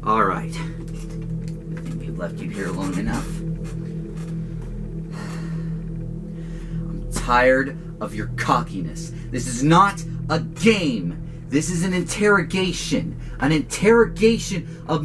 Alright. I think we've left you here alone enough. I'm tired of your cockiness. This is not a game. This is an interrogation. An interrogation of...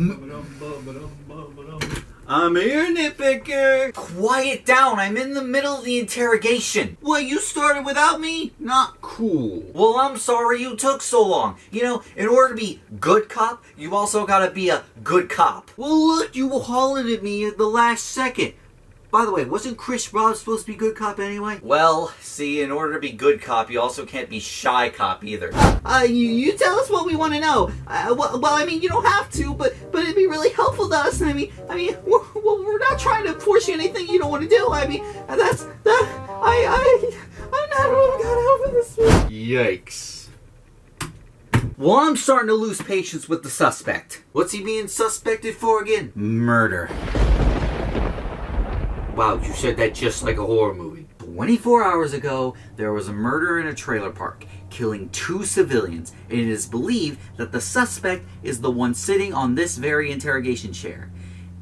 I'm here, NitPicker! Quiet down, I'm in the middle of the interrogation. What, you started without me? Not cool. Well, I'm sorry you took so long. You know, in order to be good cop, you also gotta be a good cop. Well, look, you were hollering at me at the last second. By the way, wasn't Chris Rob supposed to be good cop anyway? Well, see, in order to be good cop, you also can't be shy cop either. You tell us what we want to know. Well, I mean, you don't have to, but it'd be really helpful to us. I mean, we're not trying to force you anything you don't want to do. I mean, I'm not really got out for this. Yikes. Well, I'm starting to lose patience with the suspect. What's he being suspected for again? Murder. Wow, you said that just like a horror movie. 24 hours ago, there was a murder in a trailer park, killing 2 civilians, and it is believed that the suspect is the one sitting on this very interrogation chair.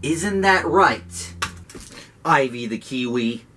Isn't that right, Ivy the Kiwi?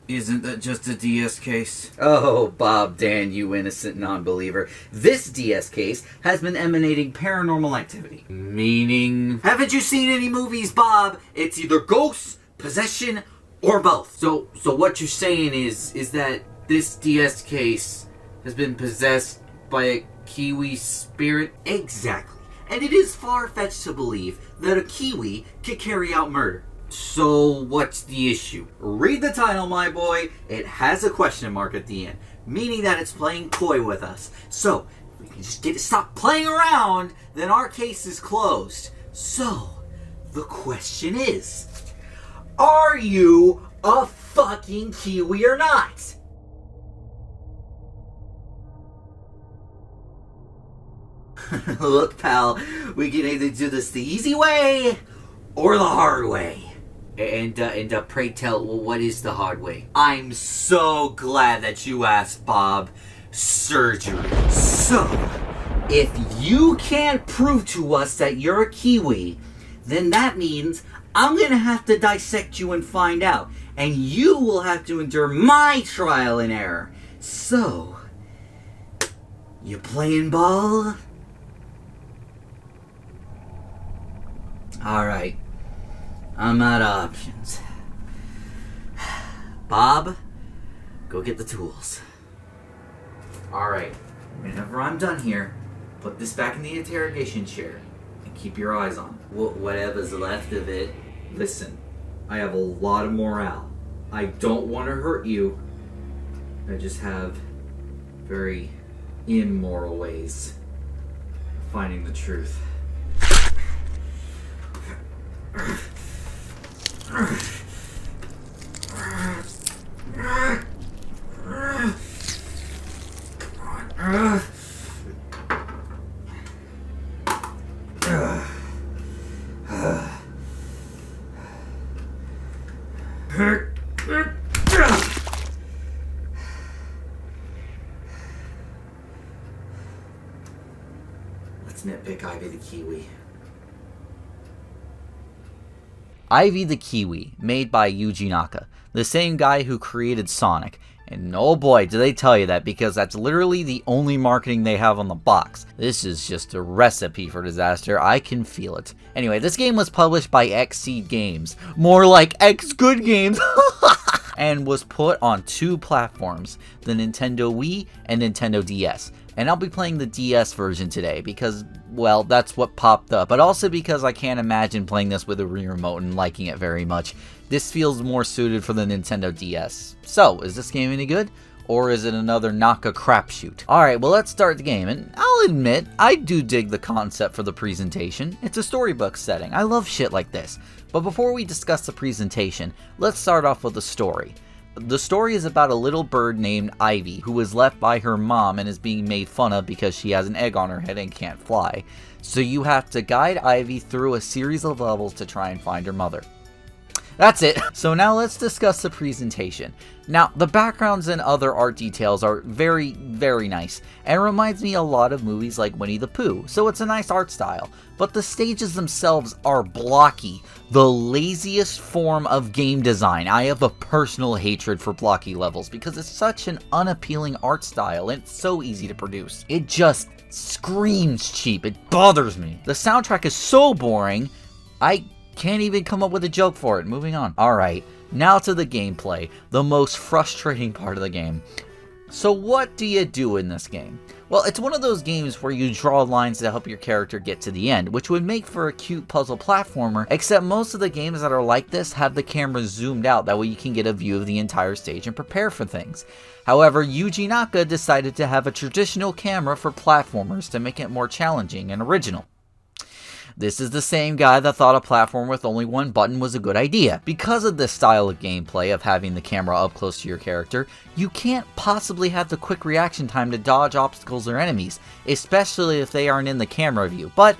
Isn't that just a DS case? Oh, Bob Dan, you innocent non-believer. This DS case has been emanating paranormal activity. Meaning? Haven't you seen any movies, Bob? It's either ghosts, possession, or both. So what you're saying is that this DS case has been possessed by a Kiwi spirit? Exactly. And it is far-fetched to believe that a Kiwi could carry out murder. So, what's the issue? Read the title, my boy. It has a question mark at the end, meaning that it's playing coy with us. So, if we can just get it stop playing around, then our case is closed. So, the question is, are you a fucking Kiwi or not? Look, pal, we can either do this the easy way or the hard way. And pray tell, what is the hard way? I'm so glad that you asked, Bob. Surgery. So, if you can't prove to us that you're a Kiwi, then that means I'm gonna have to dissect you and find out. And you will have to endure my trial and error. So, you playing ball? Alright. I'm out of options. Bob, go get the tools. Alright, whenever I'm done here, put this back in the interrogation chair and keep your eyes on whatever's left of it. Listen, I have a lot of morale. I don't want to hurt you. I just have very immoral ways of finding the truth. Let's NitPick Ivy the Kiwi. Ivy the Kiwi, made by Yuji Naka, the same guy who created Sonic. And oh boy, do they tell you that, because that's literally the only marketing they have on the box. This is just a recipe for disaster, I can feel it. Anyway, this game was published by Xseed Games, more like X Good Games, and was put on 2 platforms, the Nintendo Wii and Nintendo DS. And I'll be playing the DS version today because, well, that's what popped up. But also because I can't imagine playing this with a Wii remote and liking it very much. This feels more suited for the Nintendo DS. So, is this game any good? Or is it another Naka crapshoot? Alright, well let's start the game. And I'll admit, I do dig the concept for the presentation. It's a storybook setting. I love shit like this. But before we discuss the presentation, let's start off with the story. The story is about a little bird named Ivy who was left by her mom and is being made fun of because she has an egg on her head and can't fly. So you have to guide Ivy through a series of levels to try and find her mother. That's it. So now let's discuss the presentation. Now, the backgrounds and other art details are very, very nice, and reminds me a lot of movies like Winnie the Pooh, so it's a nice art style. But the stages themselves are blocky, the laziest form of game design. I have a personal hatred for blocky levels because it's such an unappealing art style and it's so easy to produce. It just screams cheap. It bothers me. The soundtrack is so boring, I can't even come up with a joke for it. Moving on. Alright, now to the gameplay, the most frustrating part of the game. So what do you do in this game? Well, it's one of those games where you draw lines to help your character get to the end, which would make for a cute puzzle platformer, except most of the games that are like this have the camera zoomed out, that way you can get a view of the entire stage and prepare for things. However, Yuji Naka decided to have a traditional camera for platformers to make it more challenging and original. This is the same guy that thought a platform with only one button was a good idea. Because of this style of gameplay of having the camera up close to your character, you can't possibly have the quick reaction time to dodge obstacles or enemies, especially if they aren't in the camera view, but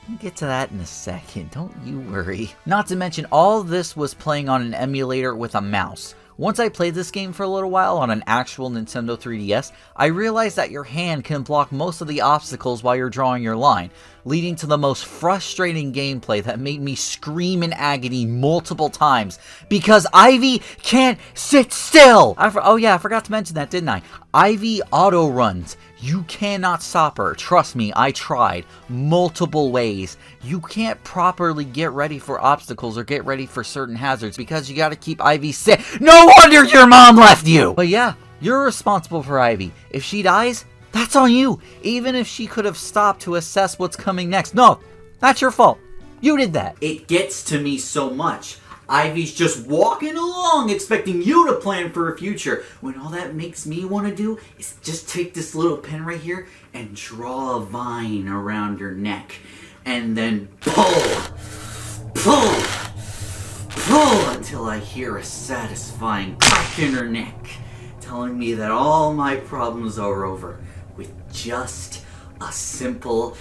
we'll get to that in a second, don't you worry. Not to mention, all this was playing on an emulator with a mouse. Once I played this game for a little while on an actual Nintendo 3DS, I realized that your hand can block most of the obstacles while you're drawing your line, leading to the most frustrating gameplay that made me scream in agony multiple times, because Ivy can't sit still! Oh yeah, I forgot to mention that, didn't I? Ivy auto runs. You cannot stop her. Trust me, I tried multiple ways. You can't properly get ready for obstacles or get ready for certain hazards because you gotta keep Ivy safe. No wonder your mom left you! But yeah, you're responsible for Ivy. If she dies, that's on you. Even if she could have stopped to assess what's coming next. No, that's your fault. You did that. It gets to me so much. Ivy's just walking along expecting you to plan for a future, when all that makes me want to do is just take this little pen right here and draw a vine around your neck. And then pull, pull, pull until I hear a satisfying crack in her neck, telling me that all my problems are over with just a simple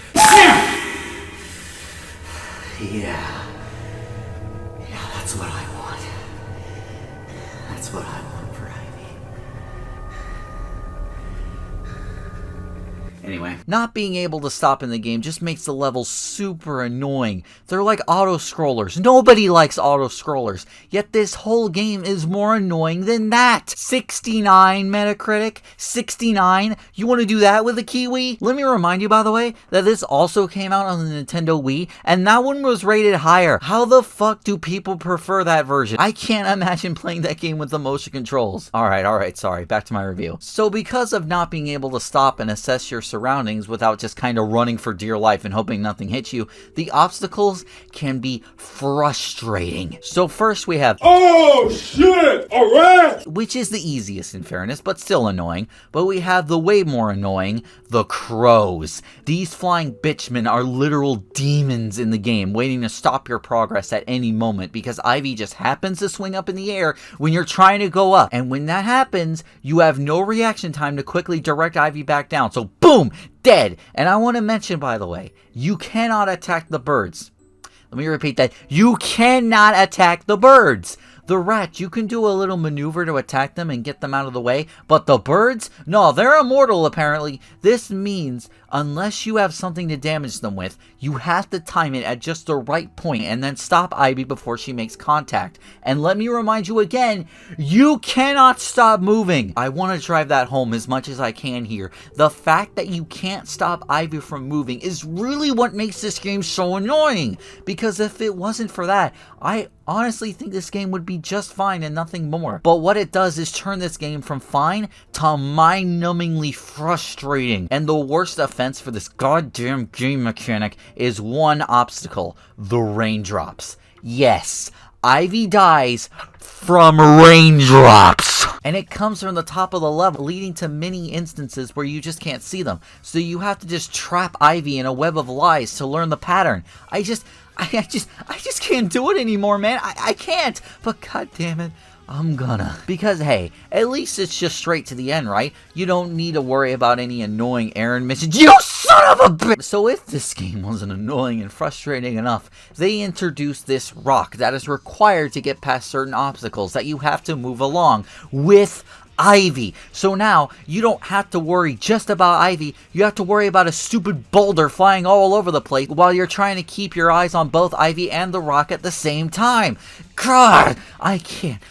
yeah. That's what I want. That's what I want for Ivy. Anyway, not being able to stop in the game just makes the levels super annoying. They're like auto-scrollers. Nobody likes auto-scrollers. Yet this whole game is more annoying than that. 69 Metacritic? 69? You want to do that with a Kiwi? Let me remind you, by the way, that this also came out on the Nintendo Wii, and that one was rated higher. How the fuck do people prefer that version? I can't imagine playing that game with the motion controls. Alright, sorry. Back to my review. So because of not being able to stop and assess your surroundings without just kind of running for dear life and hoping nothing hits you, the obstacles can be frustrating. So first we have oh shit, alright! Which is the easiest in fairness, but still annoying. But we have the way more annoying, the crows. These flying bitchmen are literal demons in the game, waiting to stop your progress at any moment because Ivy just happens to swing up in the air when you're trying to go up. And when that happens, you have no reaction time to quickly direct Ivy back down. So boom, dead. And I want to mention, by the way, you cannot attack the birds. Let me repeat that. You cannot attack the birds. The rats, you can do a little maneuver to attack them and get them out of the way, but the birds? No, they're immortal apparently. This means unless you have something to damage them with, you have to time it at just the right point and then stop Ivy before she makes contact. And let me remind you again, you cannot stop moving. I want to drive that home as much as I can here. The fact that you can't stop Ivy from moving is really what makes this game so annoying. Because if it wasn't for that, I honestly think this game would be just fine and nothing more. But what it does is turn this game from fine to mind-numbingly frustrating. And the worst offense for this goddamn game mechanic is one obstacle: the raindrops. Yes, Ivy dies from raindrops. And it comes from the top of the level, leading to many instances where you just can't see them. So you have to just trap Ivy in a web of lies to learn the pattern. I just can't do it anymore, man. I can't. But god damn it, I'm gonna. Because hey, at least it's just straight to the end, right? You don't need to worry about any annoying errand missions. You son of a bitch! So if this game wasn't annoying and frustrating enough, they introduced this rock that is required to get past certain obstacles that you have to move along with Ivy. So now, you don't have to worry just about Ivy, you have to worry about a stupid boulder flying all over the place while you're trying to keep your eyes on both Ivy and the rock at the same time. God, I can't.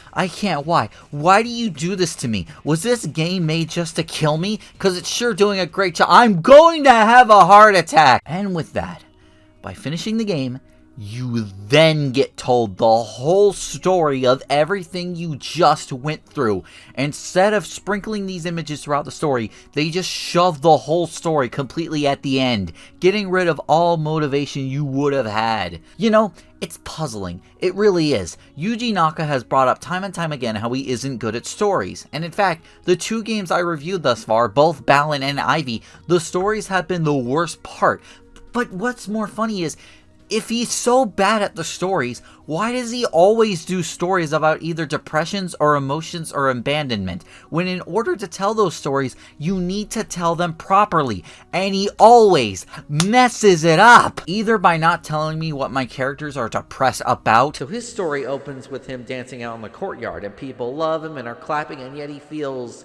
Why? Why do you do this to me? Was this game made just to kill me? Because it's sure doing a great job. I'm going to have a heart attack. And with that, by finishing the game, you then get told the whole story of everything you just went through. Instead of sprinkling these images throughout the story, they just shove the whole story completely at the end, getting rid of all motivation you would have had. You know, it's puzzling. It really is. Yuji Naka has brought up time and time again how he isn't good at stories. And in fact, the two games I reviewed thus far, both Balan and Ivy, the stories have been the worst part. But what's more funny is, if he's so bad at the stories, why does he always do stories about either depressions or emotions or abandonment? When in order to tell those stories, you need to tell them properly. And he always messes it up. Either by not telling me what my characters are depressed about. So his story opens with him dancing out in the courtyard and people love him and are clapping, and yet he feels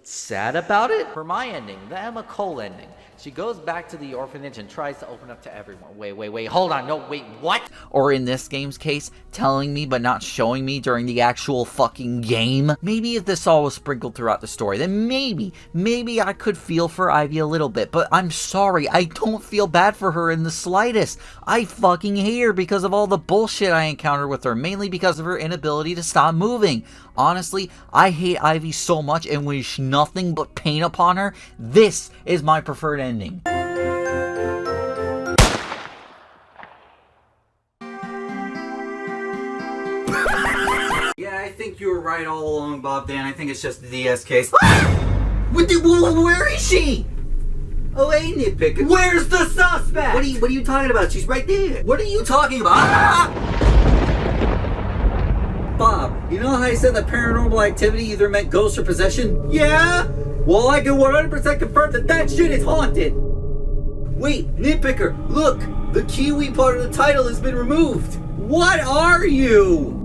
sad about it? For my ending, the Emma Cole ending, she goes back to the orphanage and tries to open up to everyone. Wait, hold on, no, wait, what? Or in this game's case, telling me but not showing me during the actual fucking game. Maybe if this all was sprinkled throughout the story, then maybe I could feel for Ivy a little bit, but I'm sorry, I don't feel bad for her in the slightest. I fucking hate her because of all the bullshit I encountered with her, mainly because of her inability to stop moving. Honestly, I hate Ivy so much and wish nothing but pain upon her. This is my preferred ending. Yeah, I think you were right all along, Bob Dan. I think it's just the DS case. Where is she? Oh, hey, NitPicker. Where's the suspect? What are you talking about? She's right there. What are you talking about? Bob, you know how I said that paranormal activity either meant ghosts or possession? Yeah? Well, I can 100% confirm that shit is haunted. Wait, NitPicker, look! The Kiwi part of the title has been removed. What are you?